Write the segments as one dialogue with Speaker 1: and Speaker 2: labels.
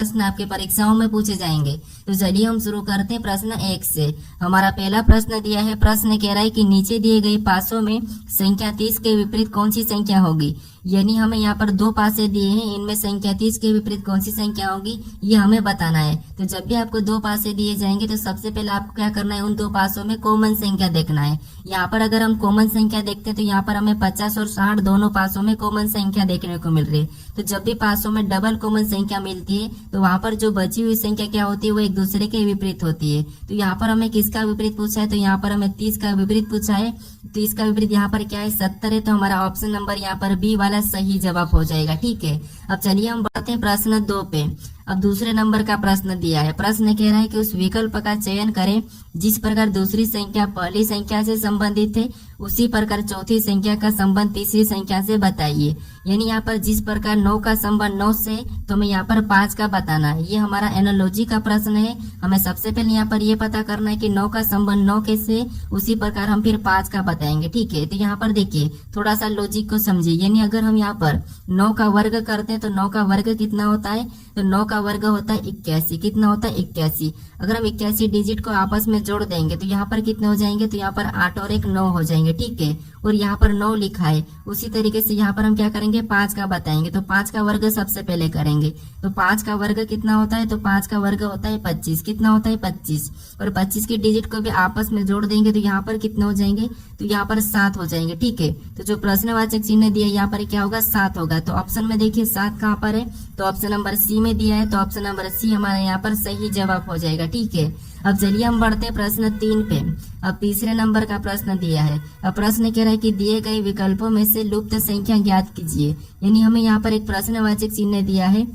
Speaker 1: प्रश्न आपके परीक्षाओं में पूछे जाएंगे। तो चलिए हम शुरू करते हैं प्रश्न 1 से। हमारा पहला प्रश्न दिया है, प्रश्न कह रहा है कि नीचे दिए गए पासों में संख्या 30 के विपरीत कौन सी संख्या होगी। यानी हमें यहाँ पर दो पासे दिए हैं, इनमें संख्या 30 के विपरीत कौन सी संख्या होगी ये हमें बताना है। तो जब भी आपको दो पासे दिए जाएंगे तो सबसे पहले आपको क्या करना है, उन दो पासों में कॉमन संख्या देखना है। यहाँ पर अगर हम कॉमन संख्या देखते हैं तो यहाँ पर हमें 50 और 60 दोनों पासों में कॉमन संख्या देखने को मिल रही है। तो जब भी पासों में डबल कॉमन संख्या मिलती है तो वहां पर जो बची हुई संख्या क्या होती है, वो एक दूसरे के विपरीत होती है। तो यहाँ पर हमें किसका विपरीत पूछा है, तो यहाँ पर हमें 30 का विपरीत पूछा है। तो इसका विपरीत यहाँ पर क्या है, 70 है। तो हमारा ऑप्शन नंबर यहाँ पर बी वाला सही जवाब हो जाएगा। ठीक है, अब चलिए हम बढ़ते हैं प्रश्न 2 पे। अब दूसरे नंबर का प्रश्न दिया है। प्रश्न कह रहा है कि उस विकल्प का चयन करें जिस प्रकार दूसरी संख्या पहली संख्या से संबंधित है उसी प्रकार चौथी संख्या का संबंध तीसरी संख्या से बताइए। यानी यहाँ पर जिस प्रकार 9 का संबंध 9 से, तो हमें यहाँ पर 5 का बताना है। ये हमारा एनालॉजी का प्रश्न है। हमें सबसे पहले यहाँ पर ये पता करना है कि 9 का संबंध 9 के से, उसी प्रकार हम फिर 5 का बताएंगे। ठीक है, तो यहाँ पर देखिए थोड़ा सा लॉजिक को समझिए। यानी अगर हम यहाँ पर 9 का वर्ग करते हैं तो 9 का वर्ग कितना होता है, तो 9 का वर्ग होता है 81। कितना होता है, 81। अगर हम 81 डिजिट को आपस में जोड़ देंगे तो यहाँ पर कितने हो जाएंगे, तो यहाँ पर 8 और 1 9 हो जाएंगे। ठीक है, और यहाँ पर 9 लिखा है। उसी तरीके से यहाँ पर हम क्या करेंगे, 5 का बताएंगे। तो 5 का वर्ग सबसे पहले करेंगे। तो 5 का वर्ग कितना होता है, तो 5 का वर्ग होता है 25। कितना होता है, 25। और 25 के डिजिट को भी आपस में जोड़ देंगे तो यहाँ पर कितने हो जाएंगे, तो यहाँ पर 7 हो जाएंगे। ठीक है, तो जो प्रश्नवाचक चिन्ह दिया यहाँ पर क्या होगा, 7 होगा। तो ऑप्शन में देखिए 7 कहाँ पर है, तो ऑप्शन नंबर सी में दिया है। तो ऑप्शन नंबर सी हमारे यहाँ पर सही जवाब हो जाएगा। ठीक है, अब चलिए हम बढ़ते हैं प्रश्न 3 पे। अब तीसरे नंबर का प्रश्न दिया है। अब प्रश्न कह रहा है कि दिए गए विकल्पों में से लुप्त संख्या ज्ञात कीजिए। यानी हमें यहाँ पर एक प्रश्नवाचक चिन्ह दिया है,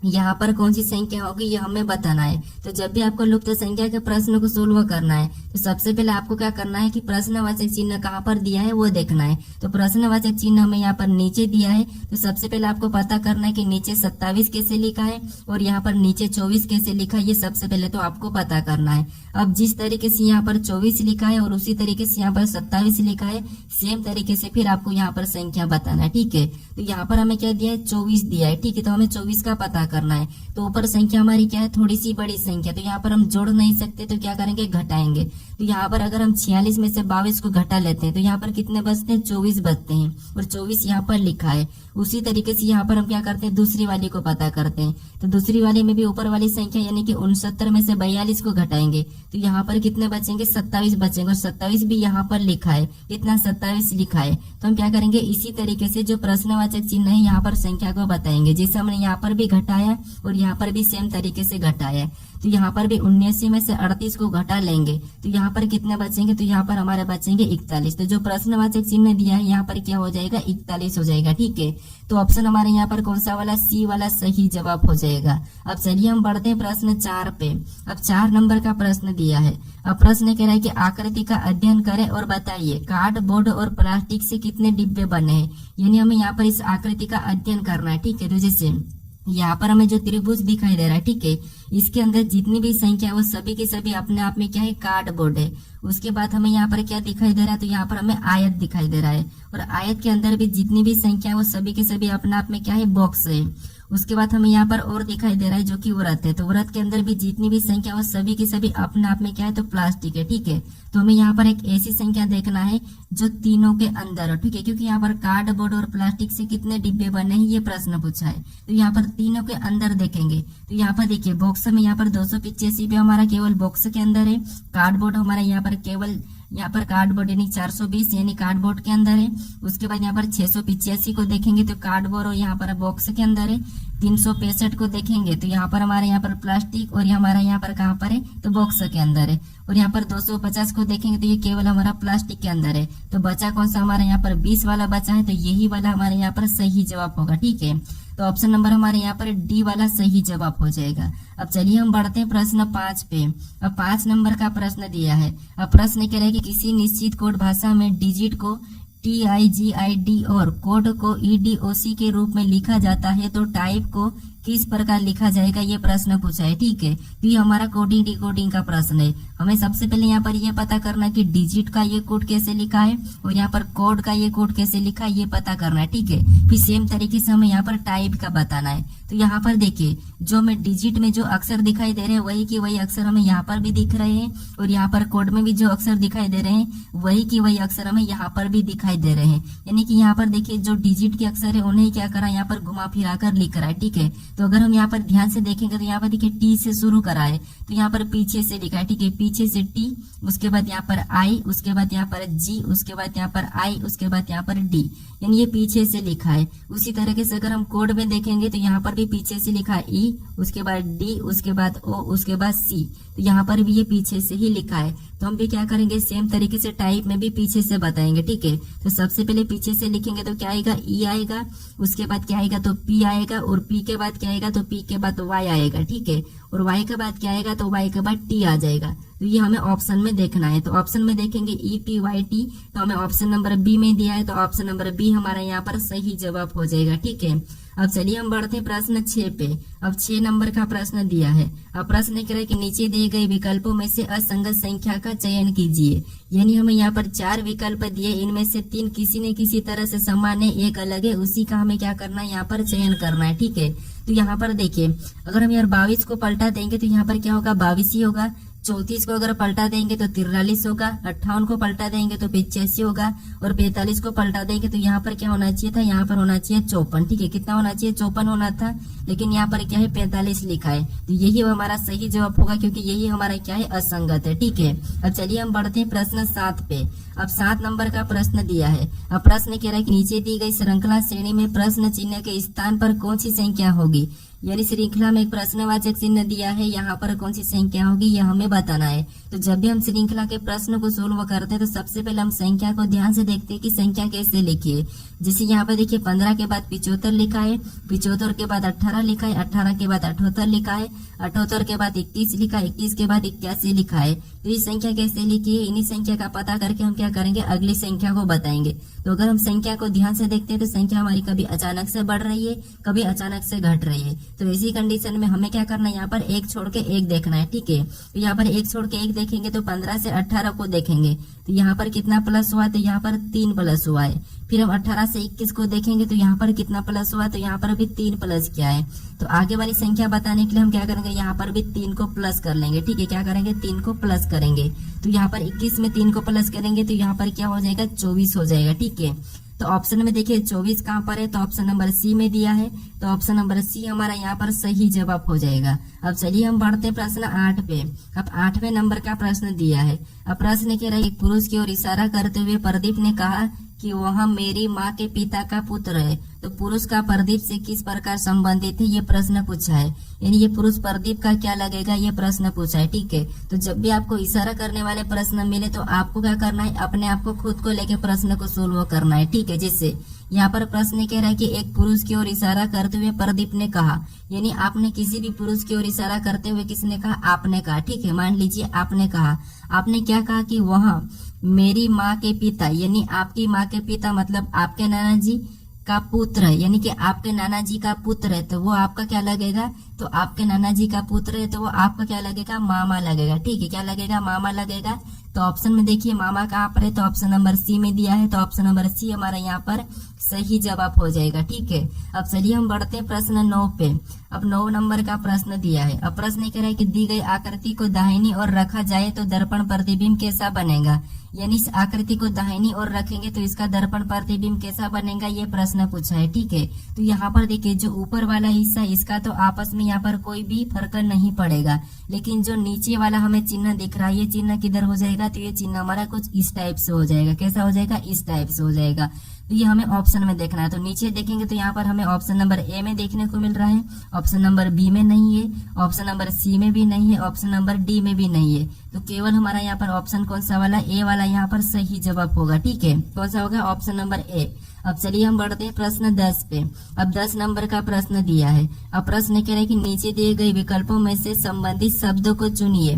Speaker 1: यहाँ पर कौन सी संख्या होगी ये हमें बताना है। तो जब भी आपको लुप्त संख्या के प्रश्न को सोल्व करना है तो सबसे पहले आपको क्या करना है कि प्रश्नवाचक चिन्ह कहाँ पर दिया है वो देखना है। तो प्रश्नवाचक चिन्ह हमें यहाँ पर नीचे दिया है। तो सबसे पहले आपको पता करना है कि नीचे 27 कैसे लिखा है और यहाँ पर नीचे 24 कैसे लिखा है, ये सबसे पहले तो आपको पता करना है। अब जिस तरीके से यहाँ पर 24 लिखा है और उसी तरीके से यहाँ पर 27 लिखा है, सेम तरीके से फिर आपको यहाँ पर संख्या बताना है। ठीक है, तो यहाँ पर हमें क्या दिया है, 24 दिया है। ठीक है, तो हमें 24 का पता करना है। तो ऊपर संख्या हमारी क्या है, थोड़ी सी बड़ी संख्या, तो यहाँ पर हम जोड़ नहीं सकते तो क्या करेंगे, घटाएंगे। तो यहाँ पर अगर हम 46 में से 22 को घटा लेते हैं तो यहाँ पर कितने बचते हैं, 24 बचते हैं। और 24 यहाँ पर लिखा है। उसी तरीके से यहाँ पर हम क्या करते हैं, दूसरी वाली को पता करते हैं। तो दूसरी वाली में भी ऊपर वाली संख्या यानी कि 69 में से 42 को घटाएंगे तो यहाँ पर कितने बचेंगे, 27 बचेंगे। और 27 भी यहाँ पर लिखा है, कितना 27 लिखा है। तो हम क्या करेंगे, इसी तरीके से जो प्रश्नवाचक चिन्ह है यहाँ पर संख्या को बताएंगे। जैसे हमने यहाँ पर भी घटाया और यहाँ पर भी सेम तरीके से घटाया है। तो यहाँ पर भी 79 में से 38 को घटा लेंगे तो यहाँ पर कितने बचेंगे, तो यहाँ पर हमारे बचेंगे 41। तो जो प्रश्नवाचक चिन्ह दिया है यहाँ पर क्या हो जाएगा, 41 हो जाएगा। ठीक है, तो ऑप्शन हमारे यहाँ पर कौन सा वाला, सी वाला सही जवाब हो जाएगा। अब चलिए हम बढ़ते हैं प्रश्न 4 पे। अब 4 नंबर का प्रश्न दिया है। अब प्रश्न कह रहा है कि आकृति का अध्ययन करें और बताइए कार्डबोर्ड और प्लास्टिक से कितने डिब्बे बने हैं। यानी हमें यहाँ पर इस आकृति का अध्ययन करना है। ठीक है, तो जैसे यहाँ पर हमें जो त्रिभुज दिखाई दे रहा है, ठीक है, इसके अंदर जितनी भी संख्या है वो सभी की सभी अपने आप में क्या है, कार्डबोर्ड है। उसके बाद हमें यहाँ पर क्या दिखाई दे रहा है, तो यहाँ पर हमें आयत दिखाई दे रहा है। और आयत के अंदर भी जितनी भी संख्या है वो सभी के सभी अपने आप में क्या है, बॉक्स है। उसके बाद हमें यहाँ पर और दिखाई दे रहा है जो कि व्रत है। तो व्रत के अंदर भी जितनी भी संख्या है वो सभी की सभी अपने आप में क्या है, तो प्लास्टिक है। ठीक है, तो हमें यहाँ पर एक ऐसी संख्या देखना है जो तीनों के अंदर हो। ठीक है, क्योंकि यहाँ पर कार्डबोर्ड और प्लास्टिक से कितने डिब्बे बने हैं ये प्रश्न पूछा है। तो यहाँ पर तीनों के अंदर देखेंगे तो यहाँ पर देखिए बॉक्स में यहाँ पर 285 पे हमारा केवल बॉक्स के अंदर है। कार्डबोर्ड हमारा यहाँ पर केवल यहाँ पर कार्डबोर्ड यानी 420 यानी कार्डबोर्ड के अंदर है। उसके बाद यहाँ पर 685 को देखेंगे तो कार्डबोर्ड और यहाँ पर बॉक्स के अंदर है। 365 को देखेंगे तो यहाँ पर हमारे यहाँ पर प्लास्टिक और हमारा यहाँ पर कहाँ पर है, तो बॉक्स के अंदर है। और यहाँ पर 250 को देखेंगे तो ये केवल हमारा प्लास्टिक के अंदर है। तो बचा कौन सा, हमारे यहाँ पर 20 वाला बचा है। तो यही वाला हमारे यहाँ पर सही जवाब होगा। ठीक है, तो ऑप्शन नंबर हमारे यहाँ पर डी वाला सही जवाब हो जाएगा। अब चलिए हम बढ़ते हैं प्रश्न 5 पे। अब 5 नंबर का प्रश्न दिया है। अब प्रश्न कह रहा है कि किसी निश्चित कोड भाषा में डिजिट को TIGID और कोड को EDOC के रूप में लिखा जाता है तो टाइप को किस प्रकार लिखा जाएगा ये प्रश्न पूछा है। ठीक है, तो ये हमारा कोडिंग डिकोडिंग का प्रश्न है। हमें सबसे पहले यहाँ पर ये पता करना है कि डिजिट का ये कोड कैसे लिखा है और यहाँ पर कोड का ये कोड कैसे लिखा है ये पता करना है। ठीक है, फिर सेम तरीके से हमें यहाँ पर टाइप का बताना है। तो यहाँ पर देखिए जो हमें डिजिट में जो अक्षर दिखाई दे रहे हैं वही की वही अक्षर हमें यहाँ पर भी दिख रहे हैं और यहाँ पर कोड में भी जो अक्षर दिखाई दे रहे हैं वही की वही अक्षर हमें यहाँ पर भी दिखाई दे रहे हैं। यानी कि यहाँ पर देखिए जो डिजिट के अक्षर है उन्हें क्या करा यहाँ पर घुमा फिरा कर लिख रहा है। ठीक है, तो अगर हम यहाँ पर ध्यान से देखेंगे तो यहाँ पर देखिए टी से शुरू करा है तो यहाँ पर पीछे से लिखा है। ठीक है, पीछे से टी, उसके बाद यहाँ पर आई, उसके बाद यहाँ पर जी, उसके बाद यहाँ पर आई, उसके बाद यहाँ पर डी, यानी ये पीछे से लिखा है। उसी तरीके से अगर हम कोड में देखेंगे तो यहाँ पर भी पीछे से लिखा है ई, उसके बाद डी, उसके बाद ओ, उसके बाद सी, तो यहाँ पर भी ये पीछे से ही लिखा है। तो हम भी क्या करेंगे सेम तरीके से टाइप में भी पीछे से बताएंगे। ठीक है, तो सबसे पहले पीछे से लिखेंगे तो क्या आएगा ई आएगा, उसके बाद क्या आएगा तो पी आएगा और पी के बाद क्या आएगा तो पी के बाद वाई आएगा। ठीक है, और वाई के बाद क्या आएगा तो वाई के बाद टी आ जाएगा। तो ये हमें ऑप्शन में देखना है। तो ऑप्शन में देखेंगे ई टी वाई टी, तो हमें ऑप्शन नंबर बी में दिया है तो ऑप्शन नंबर बी हमारा यहाँ पर सही जवाब हो जाएगा। ठीक है, अब चलिए हम बढ़ते हैं प्रश्न 6 पे। अब 6 नंबर का प्रश्न दिया है। अब प्रश्न कह रहा है कि नीचे दिए गए विकल्पों में से असंगत संख्या का चयन कीजिए। यानी हमें यहाँ पर 4 विकल्प दिए, इनमें से 3 किसी न किसी तरह से समान है, एक अलग है, उसी का हमें क्या करना है यहाँ पर चयन करना है। ठीक है, तो यहाँ पर देखिए अगर हम यार 22 को पलटा देंगे तो यहाँ पर क्या होगा 22 ही होगा। 34 को अगर पलटा देंगे तो 43 होगा। 58 को पलटा देंगे तो 85 होगा और 45 को पलटा देंगे तो यहाँ पर क्या होना चाहिए था, यहाँ पर होना चाहिए 54। ठीक है, कितना होना चाहिए 54 होना था, लेकिन यहाँ पर क्या है 45 लिखा है। तो यही हमारा सही जवाब होगा क्योंकि यही हमारा क्या है असंगत है। ठीक है, अब चलिए हम बढ़ते हैं प्रश्न 7 पे। अब 7 नंबर का प्रश्न दिया है। अब प्रश्न कह रहा है कि नीचे दी गई श्रृंखला श्रेणी में प्रश्न चिन्ह के स्थान पर कौन सी संख्या होगी। यानी श्रृंखला में एक प्रश्नवाचक चिन्ह दिया है, यहाँ पर कौन सी संख्या होगी यह हमें बताना है। तो जब भी हम श्रृंखला के प्रश्न को सोल्व करते हैं तो सबसे पहले हम संख्या को ध्यान से देखते हैं कि संख्या कैसे लिखिए। जैसे यहाँ पर देखिए 15 के बाद 75 लिखा है, 75 के बाद 18 लिखा है, 18 के बाद 78 लिखा है, 78 के बाद 31 लिखा है, 31 के बाद 81 लिखा है। तो ये संख्या कैसे लिखी है, इन्हीं संख्या का पता करके हम क्या करेंगे अगली संख्या को बताएंगे। तो अगर हम संख्या को ध्यान से देखते हैं तो संख्या हमारी कभी अचानक से बढ़ रही है, कभी अचानक से घट रही है। तो ऐसी कंडीशन में हमें क्या करना है, यहाँ पर एक छोड़ के एक देखना है। ठीक है, तो यहाँ पर एक छोड़ के एक देखेंगे तो 15 से 18 को देखेंगे तो यहाँ पर कितना प्लस हुआ, तो यहाँ पर 3 प्लस हुआ है। फिर हम 18 से 21 को देखेंगे तो यहाँ पर कितना प्लस हुआ, तो यहाँ पर भी 3 प्लस किया है। तो आगे वाली संख्या बताने के लिए हम क्या करेंगे, यहाँ पर भी 3 को प्लस कर लेंगे। ठीक है, क्या करेंगे 3 को प्लस करेंगे। तो यहाँ पर 21 में 3 को प्लस करेंगे तो यहाँ पर क्या हो जाएगा 24 हो जाएगा। ठीक है, तो ऑप्शन में देखिए 24 कहाँ पर है, तो ऑप्शन नंबर सी में दिया है, तो ऑप्शन नंबर सी हमारा यहाँ पर सही जवाब हो जाएगा। अब चलिए हम बढ़ते हैं प्रश्न 8 पे। अब 8वें नंबर का प्रश्न दिया है। अब प्रश्न कह रहा है एक पुरुष की ओर इशारा करते हुए प्रदीप ने कहा कि वह मेरी माँ के पिता का पुत्र है। तो पुरुष का प्रदीप से किस प्रकार संबंधित है ये प्रश्न पूछा है। यानी ये पुरुष प्रदीप का क्या लगेगा ये प्रश्न पूछा है। ठीक है, तो जब भी आपको इशारा करने वाले प्रश्न मिले तो आपको क्या करना है, अपने आप को खुद को लेके प्रश्न को सोल्व करना है। ठीक है, जिससे यहाँ पर प्रश्न कह रहा है कि एक पुरुष की ओर इशारा करते हुए प्रदीप ने कहा, यानी आपने किसी भी पुरुष की ओर इशारा करते हुए किसने कहा, आपने कहा। ठीक है, मान लीजिए आपने कहा, आपने क्या कहा कि वह मेरी माँ के पिता, यानी आपकी माँ के पिता मतलब आपके नाना जी का पुत्र है, यानी कि आपके नाना जी का पुत्र है, तो वो आपका क्या लगेगा, तो आपके नाना जी का पुत्र है तो वो आपका क्या लगेगा, मामा लगेगा। ठीक है, क्या लगेगा, मामा लगेगा। तो ऑप्शन में देखिए मामा कहाँ पर है, तो ऑप्शन नंबर सी में दिया है, तो ऑप्शन नंबर सी हमारा यहाँ पर सही जवाब हो जाएगा। ठीक है, अब चलिए हम बढ़ते हैं प्रश्न 9 पे। अब 9 नंबर का प्रश्न दिया है। अब प्रश्न कह रहा है कि दी गई आकृति को दाहिनी ओर रखा जाए तो दर्पण प्रतिबिंब कैसा बनेगा। यानी इस आकृति को दाहिनी ओर रखेंगे तो इसका दर्पण प्रतिबिंब कैसा बनेगा ये प्रश्न पूछा है। ठीक है, तो यहाँ पर देखिए जो ऊपर वाला हिस्सा इसका तो आपस में यहाँ पर कोई भी फर्क नहीं पड़ेगा, लेकिन जो नीचे वाला हमें चिन्ह दिख रहा है ये चिन्ह किधर हो जाएगा, तो ये चिन्ह हमारा कुछ इस टाइप से हो जाएगा। कैसा हो जाएगा, इस टाइप से हो जाएगा। तो ये हमें ऑप्शन में देखना है। तो नीचे देखेंगे तो यहाँ पर हमें ऑप्शन नंबर ए में देखने को मिल रहा है, ऑप्शन नंबर बी में नहीं है, ऑप्शन नंबर सी में भी नहीं है, ऑप्शन नंबर डी में भी नहीं है। तो केवल हमारा यहाँ पर ऑप्शन कौन सा वाला, ए वाला यहाँ पर सही जवाब होगा। ठीक है, कौन सा होगा, ऑप्शन नंबर ए। अब चलिए हम बढ़ते हैं प्रश्न 10 पे। अब 10 नंबर का प्रश्न दिया है। अब प्रश्न कह रहे हैं कि नीचे दिए गए विकल्पों में से संबंधित शब्दों को चुनिए।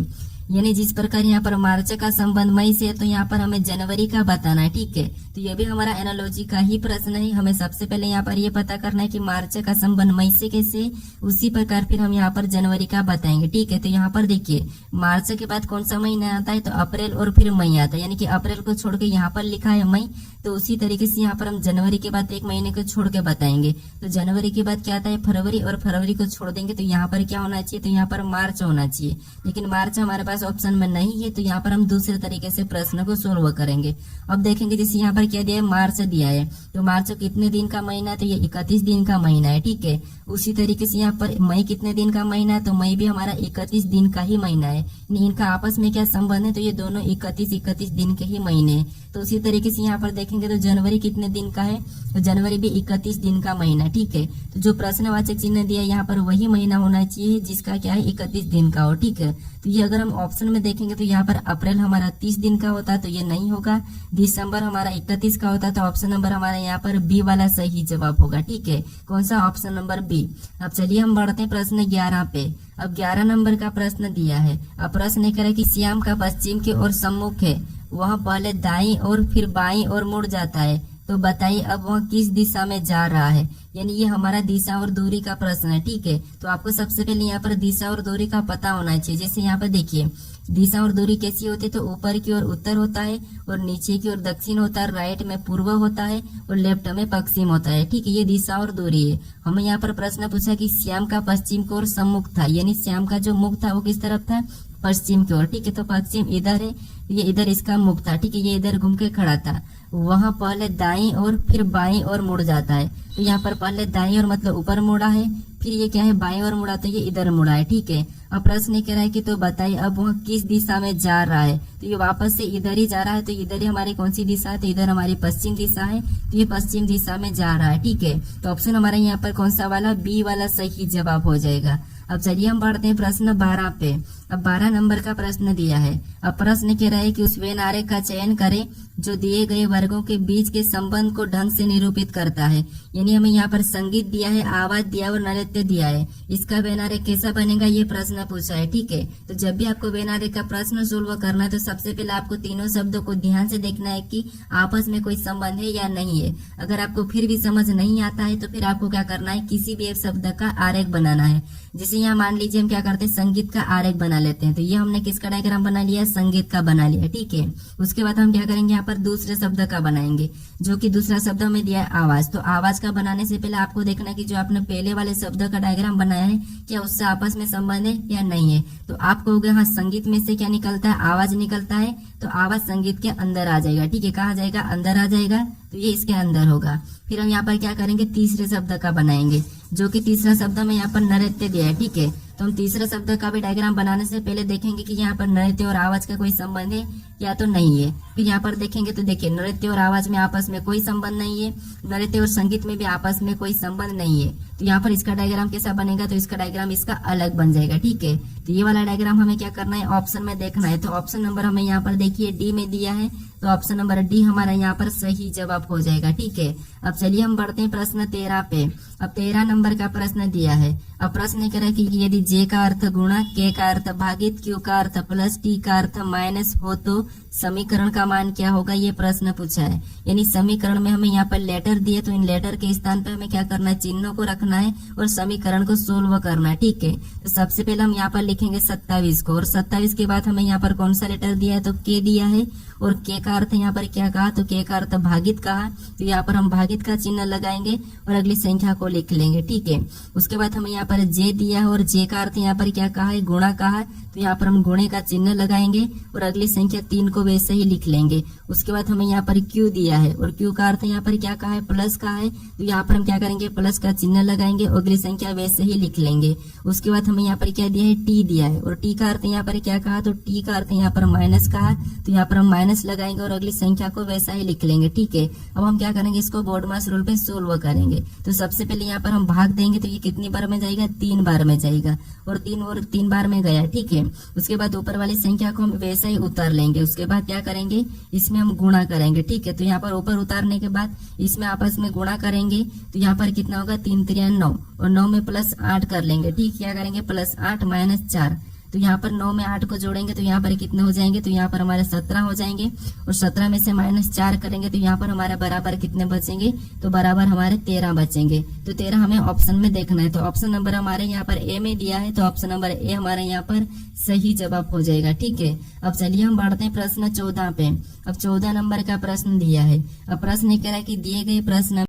Speaker 1: यानी जिस प्रकार यहाँ पर मार्च का संबंध मई से है तो यहाँ पर हमें जनवरी का बताना है, ठीक है। तो ये भी हमारा एनालॉजी का ही प्रश्न है। हमें सबसे पहले यहाँ पर ये पता करना है कि मार्च का संबंध मई से कैसे, उसी प्रकार फिर हम यहाँ पर जनवरी का बताएंगे, ठीक है। तो यहाँ पर देखिए मार्च के बाद कौन सा महीना आता है, तो अप्रैल और फिर मई आता है, यानी कि अप्रैल को छोड़ के यहाँ पर लिखा है मई, तो उसी तरीके से यहाँ पर हम जनवरी के बाद एक महीने को छोड़ के बताएंगे। तो जनवरी के बाद क्या आता है फरवरी, और फरवरी को छोड़ देंगे तो यहाँ पर क्या होना चाहिए, तो यहाँ पर मार्च होना चाहिए, लेकिन मार्च हमारे पास ऑप्शन में नहीं है, तो यहाँ पर हम दूसरे तरीके से प्रश्न को सोल्व करेंगे। अब देखेंगे जैसे यहाँ पर क्या दिया है, मार्च दिया है, तो मार्च कितने दिन का महीना है, तो ये 31 दिन का महीना है, ठीक है। उसी तरीके से यहाँ पर मई कितने दिन का महीना है, तो मई भी हमारा 31 दिन का ही महीना है। इनका आपस में क्या संबंध है, तो ये दोनों 31 दिन के ही महीने हैं। तो उसी तरीके से यहाँ पर देखेंगे तो जनवरी कितने दिन का है, तो जनवरी भी 31 दिन का महीना, ठीक है। तो जो प्रश्नवाचक चिन्ह दिया यहाँ पर वही महीना होना चाहिए जिसका क्या है 31 दिन का हो, ठीक है। तो ये अगर हम ऑप्शन में देखेंगे तो यहाँ पर अप्रैल हमारा 30 दिन का होता है, तो ये नहीं होगा। दिसंबर हमारा 31 का होता है, तो ऑप्शन नंबर हमारा यहाँ पर बी वाला सही जवाब होगा, ठीक है। कौन सा, ऑप्शन नंबर बी। अब चलिए हम बढ़ते हैं प्रश्न 11 पे। अब 11 नंबर का प्रश्न दिया है। अब प्रश्न ये करे कि श्याम का पश्चिम की ओर सम्मुख है, वह पहले दाईं और फिर बाईं ओर मुड़ जाता है, तो बताइए अब वह किस दिशा में जा रहा है। यानी ये हमारा दिशा और दूरी का प्रश्न है, ठीक है। तो आपको सबसे पहले यहाँ पर दिशा और दूरी का पता होना चाहिए। जैसे यहाँ पर देखिए दिशा और दूरी कैसी होती है, तो ऊपर की ओर उत्तर होता है, और नीचे की ओर दक्षिण होता है, राइट में पूर्व होता है, और लेफ्ट में पश्चिम होता है, ठीक है। ये दिशा और दूरी है। हमें यहाँ पर प्रश्न पूछा कि श्याम का पश्चिम की ओर सम्मुख था, यानी श्याम का जो मुख था वो किस तरफ था, पश्चिम की ओर, ठीक है। तो पश्चिम इधर है, ये इधर इसका मुख था, ठीक है। ये इधर घूम के खड़ा था, वहां पहले दाईं और फिर बाईं और मुड़ जाता है। तो यहाँ पर पहले दाईं और मतलब ऊपर मुड़ा है, फिर ये क्या है बाईं और मुड़ा, तो ये इधर मुड़ा है, ठीक है। अब प्रश्न ये कह रहा है कि तो बताइए अब वह किस दिशा में जा रहा है, तो ये वापस से इधर ही जा रहा है, तो इधर ही हमारी कौन सी दिशा है, तो इधर हमारी पश्चिम दिशा है, तो ये पश्चिम दिशा में जा रहा है, ठीक है। तो ऑप्शन हमारा यहाँ पर कौन सा वाला, बी वाला सही जवाब हो जाएगा। अब चलिए हम बढ़ते हैं प्रश्न 12 पे। अब 12 नंबर का प्रश्न दिया है। अब प्रश्न कह रहा है कि उस वेन आरेख का चयन करें जो दिए गए वर्गों के बीच के संबंध को ढंग से निरूपित करता है। यानी हमें यहाँ पर संगीत दिया है, आवाज दिया और नृत्य दिया है। इसका वेन आरेख कैसा बनेगा ये प्रश्न पूछा है, ठीक है। तो जब भी आपको वेन आरेख का प्रश्न सोल्व करना है तो सबसे पहले आपको तीनों शब्दों को ध्यान से देखना है कि आपस में कोई संबंध है या नहीं है। अगर आपको फिर भी समझ नहीं आता है तो फिर आपको क्या करना है, किसी भी एक शब्द का आरेख बनाना है। जैसे यहाँ मान लीजिए हम क्या करते हैं, संगीत का आरेख बना लेते हैं। तो ये हमने किसका डायग्राम बना लिया, संगीत का बना लिया, ठीक है। उसके बाद हम क्या करेंगे, यहाँ पर दूसरे शब्द का बनाएंगे, जो कि दूसरा शब्द में दिया है आवाज। तो आवाज का बनाने से पहले आपको देखना कि जो आपने पहले वाले शब्द का डायग्राम बनाया है क्या उससे आपस में संबंध है या नहीं है। तो आप कहोगे हाँ संगीत में से क्या निकलता है, आवाज निकलता है, तो आवाज संगीत के अंदर आ जाएगा, ठीक है। कहाँ जाएगा, अंदर आ जाएगा, तो ये इसके अंदर होगा। फिर हम यहाँ पर क्या करेंगे, तीसरे शब्द का बनाएंगे, जो कि तीसरा शब्द में यहाँ पर नृत्य दिया है, ठीक है। तो हम तीसरा शब्द का भी डायग्राम बनाने से पहले देखेंगे कि यहाँ पर नृत्य और आवाज का कोई संबंध है या तो नहीं है। फिर यहाँ पर देखेंगे तो देखिए नृत्य और आवाज में आपस में कोई संबंध नहीं है, नृत्य और संगीत में भी आपस में कोई संबंध नहीं है। तो यहाँ पर इसका डायग्राम कैसा बनेगा, तो इसका डायग्राम इसका अलग बन जाएगा, ठीक है। तो ये वाला डायग्राम हमें क्या करना है, ऑप्शन में देखना है। तो ऑप्शन नंबर हमें यहाँ पर देखिए डी में दिया है, तो ऑप्शन नंबर डी हमारा यहाँ पर सही जवाब हो जाएगा, ठीक है। अब चलिए हम बढ़ते हैं प्रश्न 13 पे। अब 13 नंबर का प्रश्न दिया है। अब प्रश्न कह रहा है कि यदि जे का अर्थ गुणा, के का अर्थ भागित, क्यू का अर्थ प्लस, टी का अर्थ माइनस हो तो समीकरण का मान क्या होगा, ये प्रश्न पूछा है। यानी समीकरण में हमें यहाँ पर लेटर दिए, तो इन लेटर के स्थान पर हमें क्या करना है, चिन्हों को रखना है और समीकरण को सोल्व करना है, ठीक है। तो सबसे पहले हम यहाँ पर लिखेंगे 27 को, और 27 के बाद हमें यहाँ पर कौन सा लेटर दिया है, तो के दिया है, और के का अर्थ यहाँ पर क्या कहा, तो के का अर्थ भागित कहा, तो यहाँ पर हम भागित का चिन्ह लगाएंगे और अगली संख्या को लिख लेंगे, ठीक है। उसके बाद हमें यहाँ पर जे दिया है, और जे का अर्थ यहाँ पर क्या कहा है, गुणा कहा, तो यहाँ पर हम गुणे का चिन्ह लगाएंगे और अगली संख्या 3 को वैसे ही लिख लेंगे। उसके बाद हमें यहाँ पर क्यू दिया है, और क्यू का अर्थ यहाँ पर क्या कहा है, प्लस का है, तो यहाँ पर हम क्या करेंगे, प्लस का चिन्ह लगाएंगे और अगली संख्या वैसे ही लिख लेंगे। उसके बाद हमें यहाँ पर क्या दिया है, टी दिया है, और टी का अर्थ यहाँ पर क्या कहा, तो टी का अर्थ यहाँ पर माइनस कहा, तो यहाँ पर हम माइनस लगाएंगे और अगली संख्या को वैसा ही लिख लेंगे, ठीक है। अब हम क्या करेंगे, इसको बोर्ड मास रूल पे सोल्व करेंगे। तो सबसे पहले यहाँ पर हम भाग देंगे, तो ये कितनी बार में जाएगा, 3 बार में जाएगा, और 3 बार में गया, ठीक है। उसके बाद ऊपर वाली संख्या को हम वैसा ही उतार लेंगे। उसके बाद क्या करेंगे, इसमें हम गुणा करेंगे, ठीक है। तो यहाँ पर ऊपर उतारने के बाद इसमें आपस में गुणा करेंगे, तो यहाँ पर कितना होगा, 3 3 9, और 9 में प्लस 8 कर लेंगे, ठीक। क्या करेंगे, प्लस 8 माइनस 4, तो यहाँ पर 9 में 8 को जोड़ेंगे तो यहाँ पर कितने हो जाएंगे, तो यहाँ पर हमारे 17 हो जाएंगे, और 17 में से -4 करेंगे तो यहाँ पर हमारे बराबर कितने बचेंगे, तो बराबर हमारे 13 बचेंगे। तो 13 हमें ऑप्शन में देखना है, तो ऑप्शन नंबर हमारे यहाँ पर ए में दिया है, तो ऑप्शन नंबर ए हमारे यहाँ पर सही जवाब हो जाएगा। ठीक है, अब चलिए हम बढ़ते हैं प्रश्न 14 पे। अब 14 नंबर का प्रश्न दिया है। अब प्रश्न कह रहा है कि दिए गए प्रश्न